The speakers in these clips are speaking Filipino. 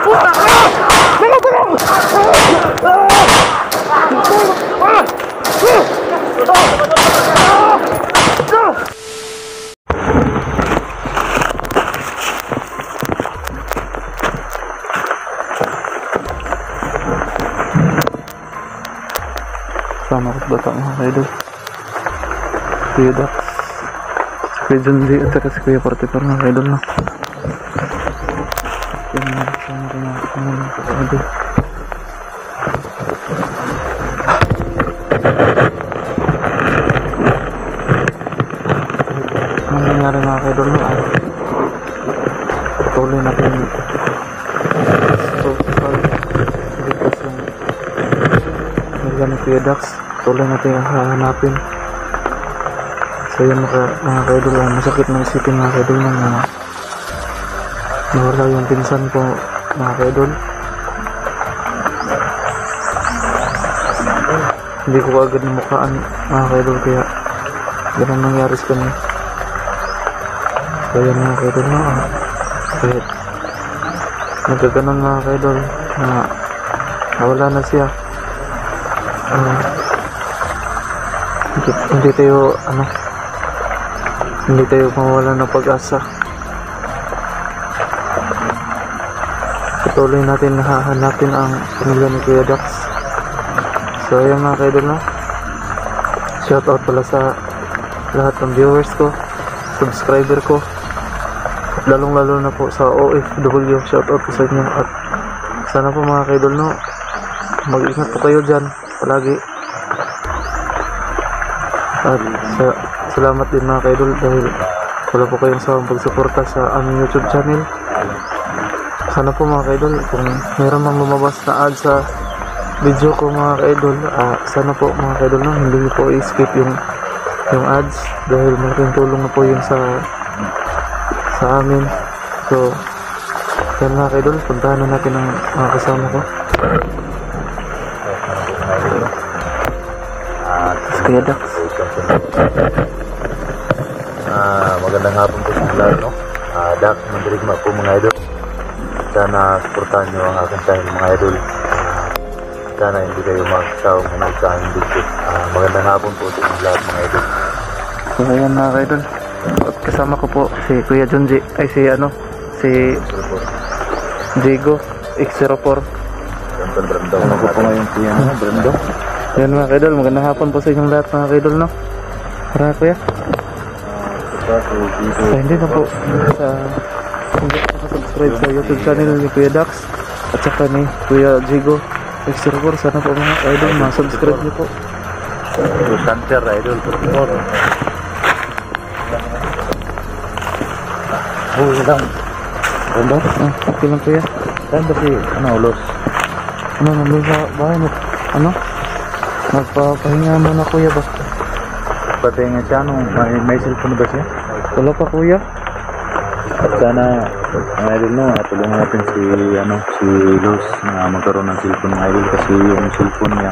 Sama ko sa bata mga kaidol. Kuya Dax, si Kuya Junji at saka si Kuya Portipar mga kaidol na. Yan na, sama ko na mga kaidol. Ano nangyari mga kaidol na? Patuloy natin ni Kuya Dax, tuloy natin hahanapin. So yun mga kaidol, masakit na isipin mga kaidol na nawala yung pinsan ko mga kaidol. Hindi ko agad namukaan mga kaidol, kaya ganun nangyari sa kanya. So yun mga kaidol na kahit nagkaganon mga kaidol na nawala na siya. Hindi tayo mawala ng pag-asa. Patuloy natin hahanapin ang pamilya ni Kuya Dax. So ayan mga kaidol na, shout out pala sa lahat ng viewers ko, subscriber ko, at lalong lalo na po sa OFW. Shout out po sa inyo, at sana po mga kaidol no, mag-ingat po kayo dyan palagi. At salamat din mga kaidol dahil wala po kayong sawang pagsuporta sa aming YouTube channel. Sana po mga kaidol, kung mayroon mang lumabas na ad sa video ko mga kaidol, sana po mga kaidol no, hindi po i-skip yung ads dahil malaking tulong na po yun sa amin. So yan mga kaidol, puntahan na natin ang mga kasama ko. Kuya Dax. Magandang hapon po sa lahat, no? Dax, mandirigma po mga idol. Sana supportahan nyo ang aking channel mga idol. Sana hindi kayo magsawang manood sa aking video. Magandang hapon po sa lahat mga idol. So ayan mga idol, kasama ko po si Kuya Junji, ay si Jigo X04. Ano po ngayon po yan, Brando? Yan mga kaidol, magandang hapon po sa inyong lahat mga kaidol no. Tara kuya. So hindi na po sa hindi nakasubscribe sa YouTube channel ni Kuya Dax at saka ni Kuya Jigo X04, sana po mga kaidol ma-subscribe niyo po. Santer idol por lang. Brando? Okay lang kuya. Saan ba si ulos? Nandun sa bahay mo? Nagpapahinga mo na kuya ba? Patinga siya, may cellphone ba siya? Wala pa kuya. At sana mga idol no, tulungan natin si Los na magkaroon ng cellphone mga idol, kasi yung cellphone niya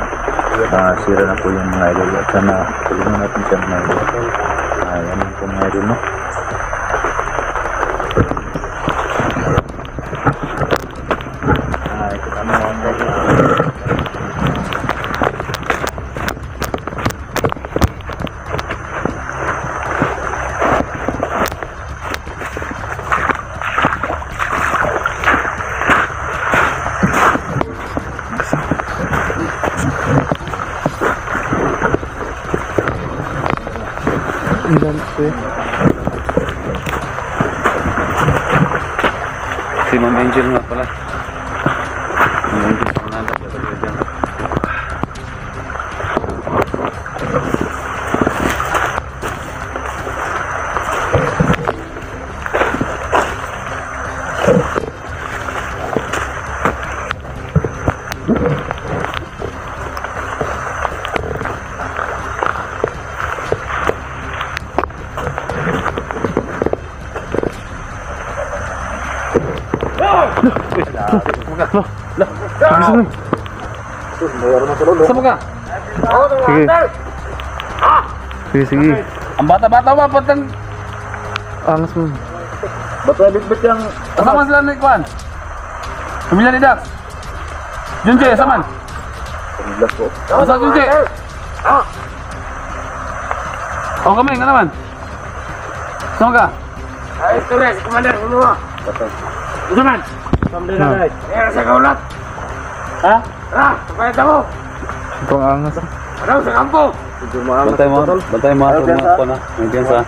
sira na po yung mga idol. At sana tulungan natin siya mga idol. Yan po mga idol no. Ilan kuya? Si Ma'am Angel nga pala. Ma'am Angel Fernanda talaga dyan. Saan ka? Sige. Ang bata-bata ba patang Angas mo. bata bitbit yang kasama sila ni Kwan. Pamilya ni Dax. Junje, saman. Asa Junje? Oh, kami, nga naman. Saan ka? Ay, Torres, Commander, ano? Usaman. Ayan sa kaulat. Ha? Kapayat ako. Sobrang angas. Ano, sa kampo. Bantay mo ako na. May piyansa.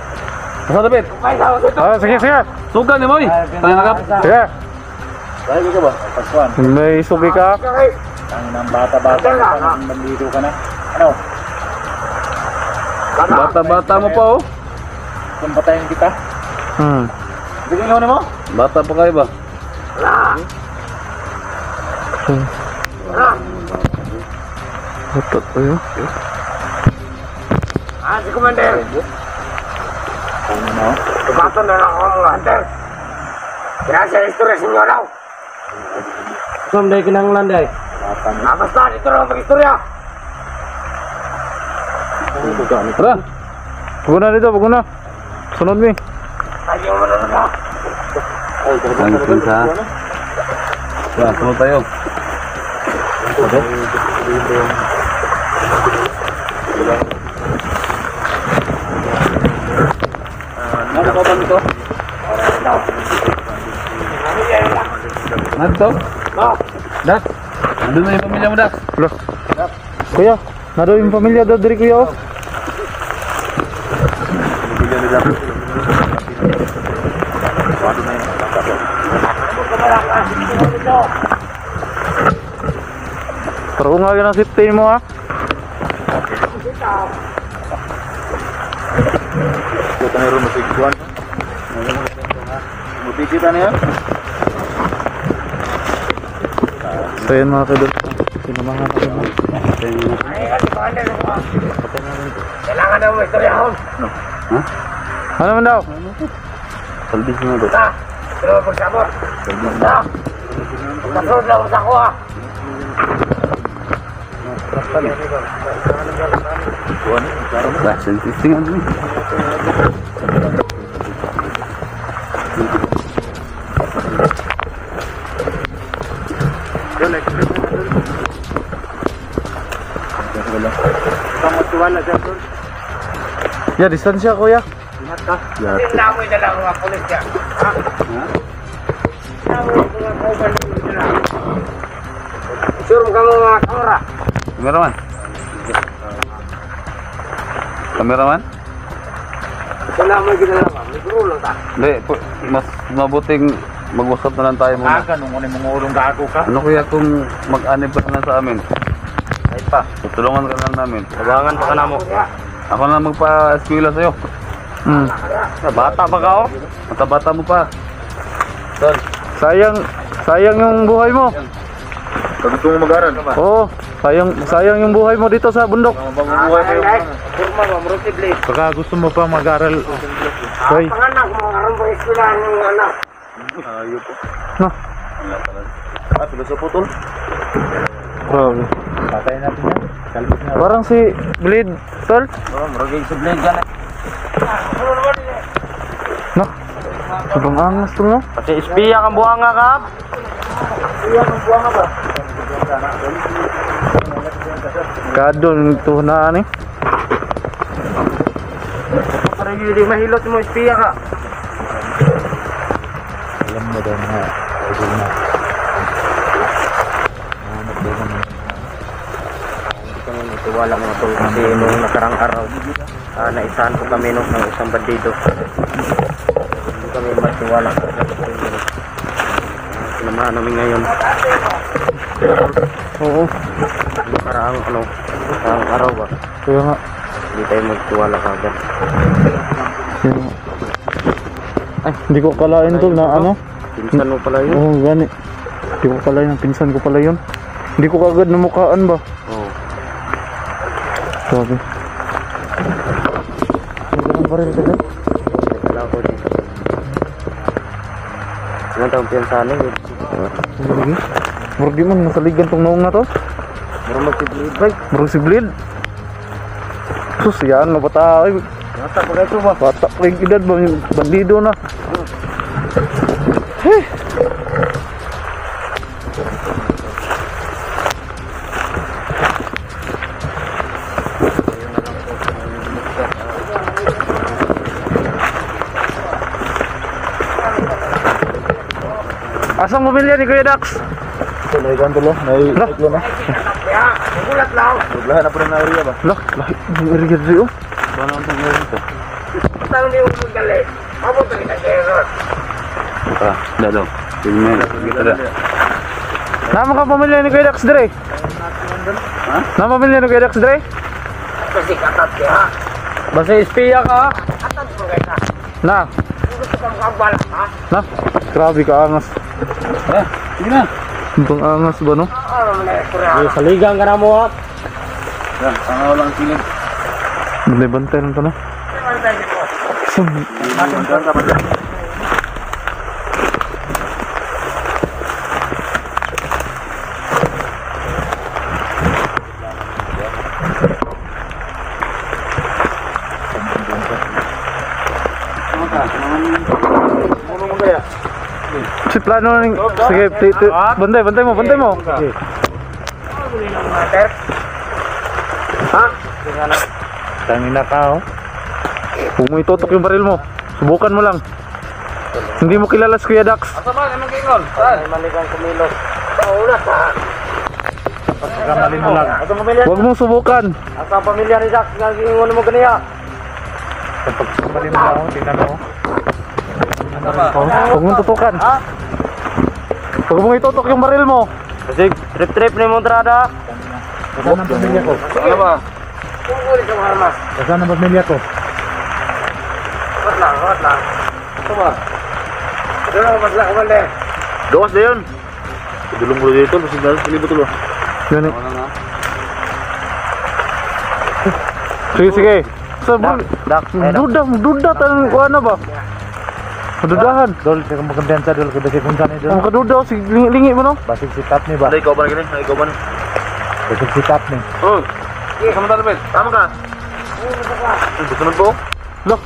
Asa David? Kapayat ako sa ito. Ah, sige, sige. Sugal ni mo eh. Tanya nagap. Sige. Dahil ka ba? Paswan. May sugi ka. Ang nang bata-bata ka na, nandito ka na. Ano? Bata-bata mo pa oh. Kung patayin kita? Bigyan mo. Bata pa kayo ba? Batot pa yun. Si Commander. Ano? Tumaton na lang ako mga hunter. Kaya sa istorya sa inyo daw. Day kinanglan day. Basta, dito lang mag-istorya. Tara. Pagod na dito, pagod na. Sunod mi. Ayaw mo na naman. Ang pinsa. Tara, sunod tayo. Ano ka ba nito? Ano to? Dax. Nandun na yung pamilya mo, Dax. Loh. Kuya, nado yung pamilya daw diri kuya oh. Pero nga yun ang safety mo ha. Ito na rin masigkuhan. Mutitita na yan. So yun mga kadol. Sinamahan natin mo. Ay, si Commander. Kailangan na mo istorya ako. Ano man daw? Palbis mo ito. Pero pagsabot. Kasunod lang sa ako ah. Bah, sentising ano ni. Ya, distansya kuya. Namoy na lang mga pulis yan. Namoy mga kauban na lang. Sure mo ka mga kamera. Kameraman. Kameraman? Ito namoy gina lang. May guru lang ta. Hindi, mas mabuting mag-usap na lang tayo muna. Nung kunin mong urong gago ka. Ano kaya kung mag-anib ka na lang sa amin? Kahit pa. Tutulungan ka lang namin. Tabangan pa ka na mo. Ako na magpa-eskwela sa'yo. Bata pa ka oh. Matabata mo pa. Son, Sayang yung buhay mo. Pag gusto mo mag-aral ka ba? Oo, sayang yung buhay mo dito sa bundok. Mabubuhay kayo. Kurma ba, murutibli. Baka gusto mo pa mag-aral. Hoy. Panganak mo, karoon po iskulahan ng anak. Ayaw po. No. Tuloy sa putol. Grabe. Patay natin yan. Kalbis na. Parang si Blade, tol. Maragay sa blade ka na. No. Sobrang angas tol no. Pati espiya kang buhanga ka. Kadon tuhunaan eh. Parang hindi mahilot mo, espiya ka. Alam mo daw na. Idol na. Wala mga tol kasi nung nakarang araw naisahan po kami ng isang bandido. Hindi kami matiwala. Sinamahan namin ngayon. Oo. Nakarang nakarang araw ba? Kaya nga. Hindi tayo magtiwala kagad. Kaya nga. Ay, hindi ko kalain tol na ano. Pinsan mo pala yun? Oo, gani. Hindi ko kalain, ang pinsan ko pala yun. Hindi ko kagad namukhaan ba? Oo. Grabe. Magandang baril ka dyan? Wala ko dito. Ano taong pinsanin yun? Lagi. Murag di man, nasaligan tong noong na to. Meron magsiblid ba? Murag si Blade. Sus, yan, mabata. Ay, Bata pa kayo ba? bata pa yung edad ba? Bandido na. Asang pamilya ni Kuya Dax? Naikan tulo, naiklo na. Gulat lang. Buglahan na po ng area ba? Lah, lahi. Irigid rin, oh. Paano ang tingin ito? Tao niyo yung galit. Mabuto kita sir. Dalo. Filmen. Kita na. Nama ka pamilya ni Kuya Dax, Dre? Ha? Nama pamilya ni Kuya Dax, Dre? Kasi katat kaya. Basta espiya ka, ha? Katat ko kaya. Na, Gusto kang kabalak ha. na. Grabe ka, angas. Sige na. Ibang angas ba, no? Ano mo na kura. Saligang ka na mo, ha? Yan, tangaw lang silid. Bantay lang ito, no? Si plano ng... Sige, bantay mo. Sige. Ha? Tangina ka, oh. Huwag mo itutok yung baril mo. Subukan mo lang. Hindi mo kilala si Kuya Dax. Asa ba? Anong kingon? Saan? Ay maligang kumilos. Paulat ha. Kamalin mo lang. Ang pamilya. Huwag mong subukan. Ang pamilya ni Jack. Naging mo ganiya. Kamalin mo lang, oh. Tingnan mo. Huwag mong tutukan. Huwag mong itutok yung baril mo. Kasi trip ni Montrada. Kasaan ang pamilya ko? Ano ba? Kukulit ang armas. Kasaan ang pamilya ko? Wat lang. Ito ba? Ito na mas lang kumalde. Gawas na yun. Dulong mo dito, kasi dahil sa libo tulo. Yan eh. Sige. So, duda tanong ko ano ba? Madudahan. Dol, sa kumagkampiyansa, dol, kada si Kunsan ito. Ang kaduda, lingi mo no? Basig si Tap ni ba? Ano ikaw ba na ganun? Ikaw ba na? Basig si Tap ni. Oh! Sige, kamusta na, Ben? Tama ka? Gusto mo po? Look.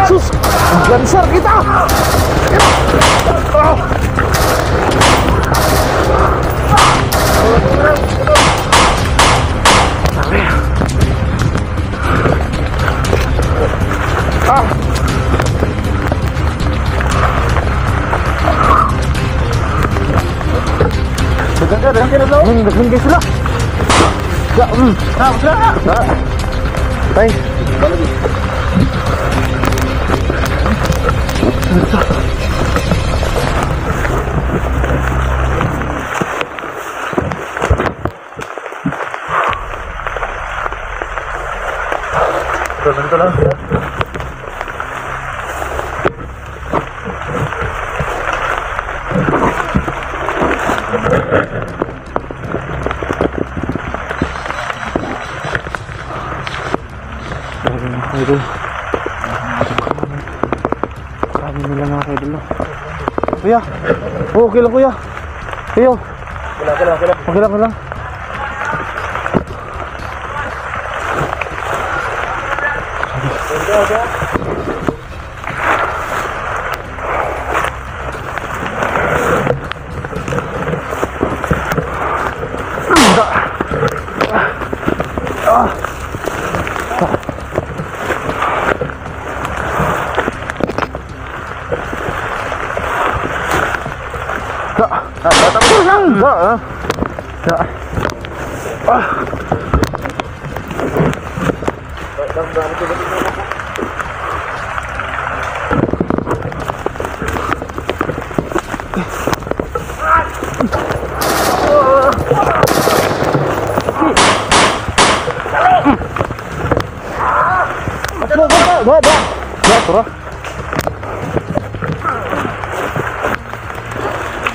Sus, gansar kita. Dagan guys sila. Tay. Ito lang. Idol. Kami nila mga idol. Kuya. Oh, okay lang kuya. Kuya. Okay lang.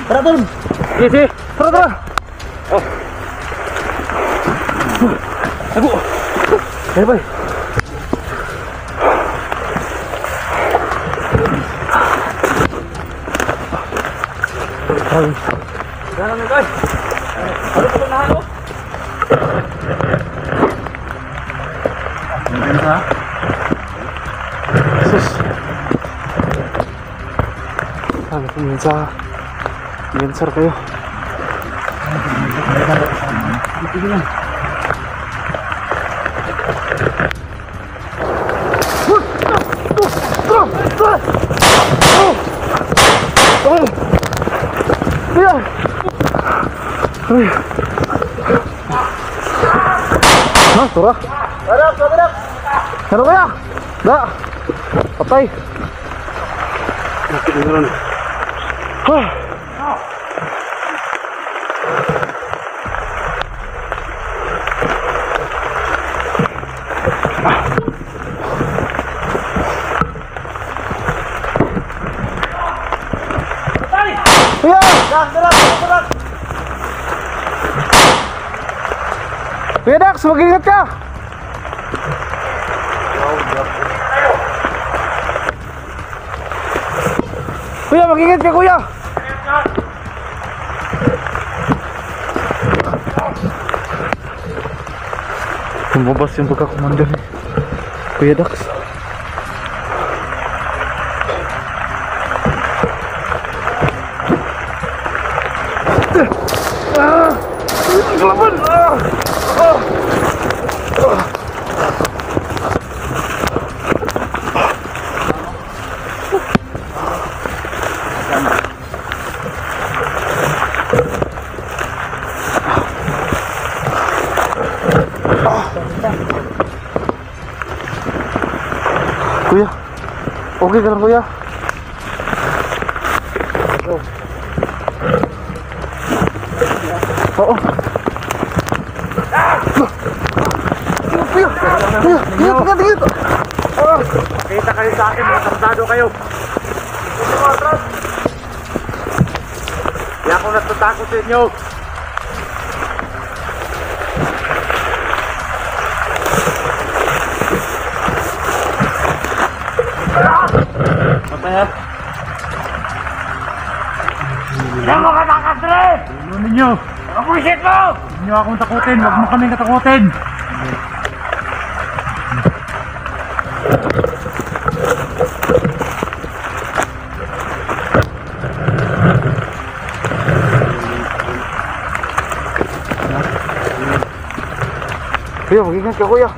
Tara dun. Sige. Tara. Oh. Aku. Bye. Ganun na, guys. Ano pa na ako? sus. Sabi ko minsan kayo. Turah. Ano kaya? Da. Patay. Kuya Dax, mag-ingat ka! Kuya, mag-ingat ka kuya! Lumabas yung pagkakomando ni Kuya Dax. Kelaban! Kuya, oke kan kuya? Oh. Kuya, tingit. Kita kayo sa akin, mga tardado kayo. Hindi ako natatakot sa inyo. Matay ha? Yan mo katakas rin! Ano ninyo? Kapuisit mo! Huwag niyo akong takutin, huwag mo kaming katakutin! Kuya, mag-ingat ka kuya.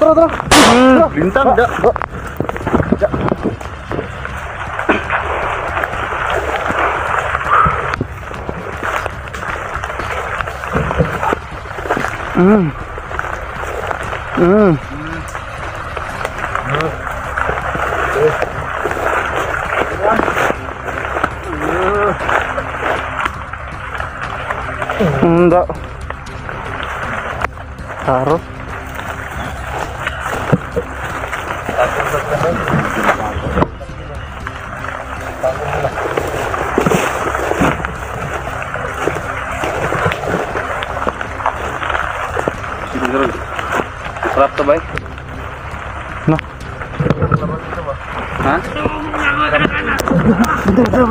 Tara. Bintang, da. Enggak. Harus. Sarap to ba? No. Ha? Betul.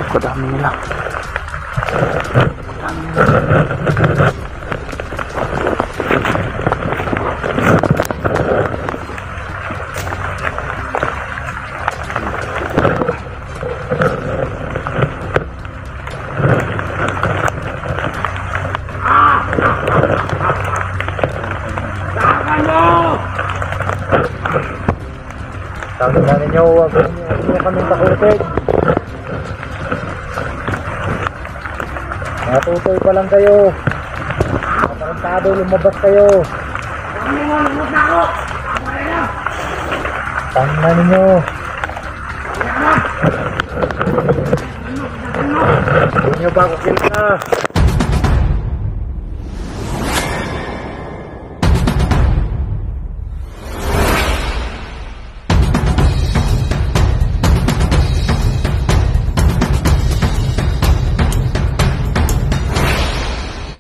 Kadami nila. Sabi na ninyo, huwag niyo kami takutin. Matutoy pa lang kayo. Matarantado, lumabas kayo. Tangnan ninyo. Hindi nyo ba ako kilala?